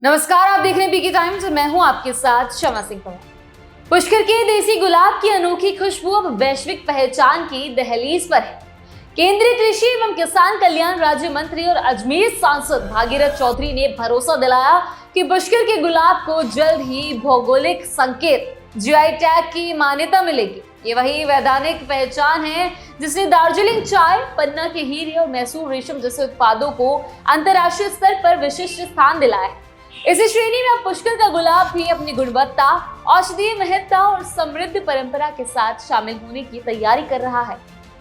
नमस्कार, आप देख रहे हैं पीके टाइम्स और मैं हूं आपके साथ शमा सिंह पंवार। पुष्कर के देसी गुलाब की अनोखी खुशबू अब वैश्विक पहचान की दहलीज पर है। केंद्रीय कृषि एवं किसान कल्याण राज्य मंत्री और अजमेर सांसद भागीरथ चौधरी ने भरोसा दिलाया कि पुष्कर के गुलाब को जल्द ही भौगोलिक संकेत जीआई टैग की मान्यता मिलेगी। ये वही वैधानिक पहचान है जिसने दार्जिलिंग चाय, पन्ना के हीरे और मैसूर रेशम जैसे उत्पादों को अंतर्राष्ट्रीय स्तर पर विशिष्ट स्थान दिलाया है। इसी श्रेणी में अब पुष्कर का गुलाब भी अपनी गुणवत्ता, औषधीय महत्ता और समृद्ध परंपरा के साथ शामिल होने की तैयारी कर रहा है।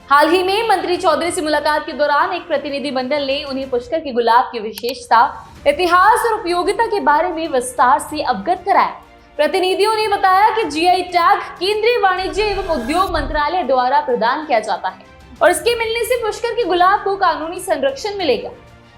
हाल ही में मंत्री चौधरी से मुलाकात के दौरान एक प्रतिनिधि मंडल ने उन्हें पुष्कर के गुलाब की विशेषता, इतिहास और उपयोगिता के बारे में विस्तार से अवगत कराया। प्रतिनिधियों ने बताया कि जीआई टैग केंद्रीय वाणिज्य एवं उद्योग मंत्रालय द्वारा प्रदान किया जाता है और इसके मिलने से पुष्कर के गुलाब को कानूनी संरक्षण मिलेगा।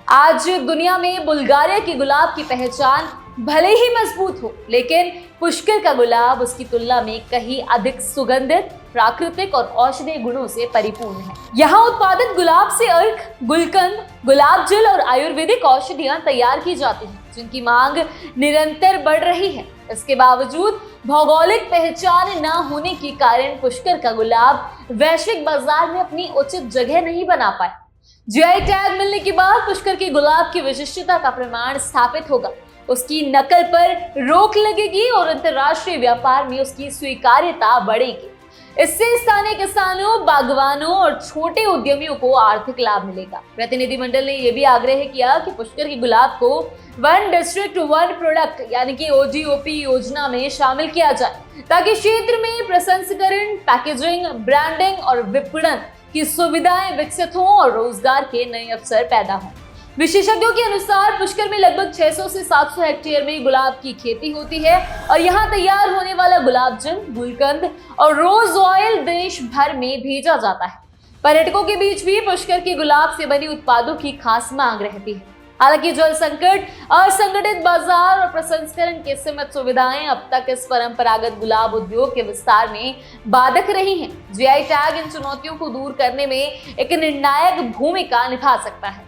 आज दुनिया में बुल्गारिया की गुलाब की पहचान भले ही मजबूत हो, लेकिन पुष्कर का गुलाब उसकी तुलना में कहीं अधिक सुगंधित, प्राकृतिक और औषधीय गुणों से परिपूर्ण है। यहाँ उत्पादित गुलाब से अर्क, गुलकंद, गुलाब जल और आयुर्वेदिक औषधियां तैयार की जाती हैं, जिनकी मांग निरंतर बढ़ रही है। इसके बावजूद भौगोलिक पहचान न होने के कारण पुष्कर का गुलाब वैश्विक बाजार में अपनी उचित जगह नहीं बना पाया। जीआई टैग मिलने के बाद पुष्कर के गुलाब की विशिष्टता का प्रमाण स्थापित होगा, उसकी नकल पर रोक लगेगी और अंतर्राष्ट्रीय व्यापार में उसकी स्वीकार्यता बढ़ेगी। इससे स्थानीय किसानों, बागवानों और छोटे उद्यमियों को आर्थिक लाभ मिलेगा। प्रतिनिधिमंडल ने यह भी आग्रह किया कि पुष्कर के गुलाब को वन डिस्ट्रिक्ट वन प्रोडक्ट यानी कि ओडीओपी योजना में शामिल किया जाए, ताकि क्षेत्र में प्रसंस्करण, पैकेजिंग, ब्रांडिंग और विपणन की सुविधाएं विकसित हों और रोजगार के नए अवसर पैदा हों। विशेषज्ञों के अनुसार पुष्कर में लगभग 600 से 700 हेक्टेयर में गुलाब की खेती होती है और यहाँ तैयार होने वाला गुलाब जल, गुलकंद और रोज ऑयल देश भर में भेजा जाता है। पर्यटकों के बीच भी पुष्कर के गुलाब से बने उत्पादों की खास मांग रहती है। हालांकि जल संकट, असंगठित बाजार और प्रसंस्करण की सीमित सुविधाएं अब तक इस परंपरागत गुलाब उद्योग के विस्तार में बाधक रही हैं। जीआई टैग इन चुनौतियों को दूर करने में एक निर्णायक भूमिका निभा सकता है।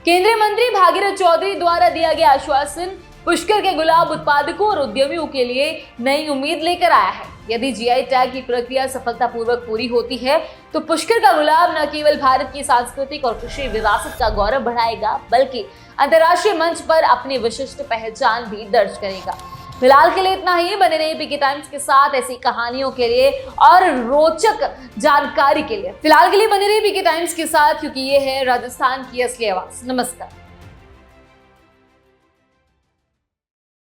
केंद्रीय मंत्री भागीरथ चौधरी द्वारा दिया गया आश्वासन पुष्कर के गुलाब उत्पादकों और उद्यमियों के लिए नई उम्मीद लेकर आया है। यदि जीआई टैग की प्रक्रिया सफलतापूर्वक पूरी होती है तो पुष्कर का गुलाब न केवल भारत की सांस्कृतिक और कृषि विरासत का गौरव बढ़ाएगा, बल्कि अंतर्राष्ट्रीय मंच पर अपनी विशिष्ट पहचान भी दर्ज करेगा। फिलहाल के लिए इतना ही। बने रहिए पीके टाइम्स के साथ ऐसी कहानियों के लिए और रोचक जानकारी के लिए। फिलहाल के लिए बने रहिए पीके टाइम्स के साथ, क्योंकि ये है राजस्थान की असली आवाज। नमस्कार।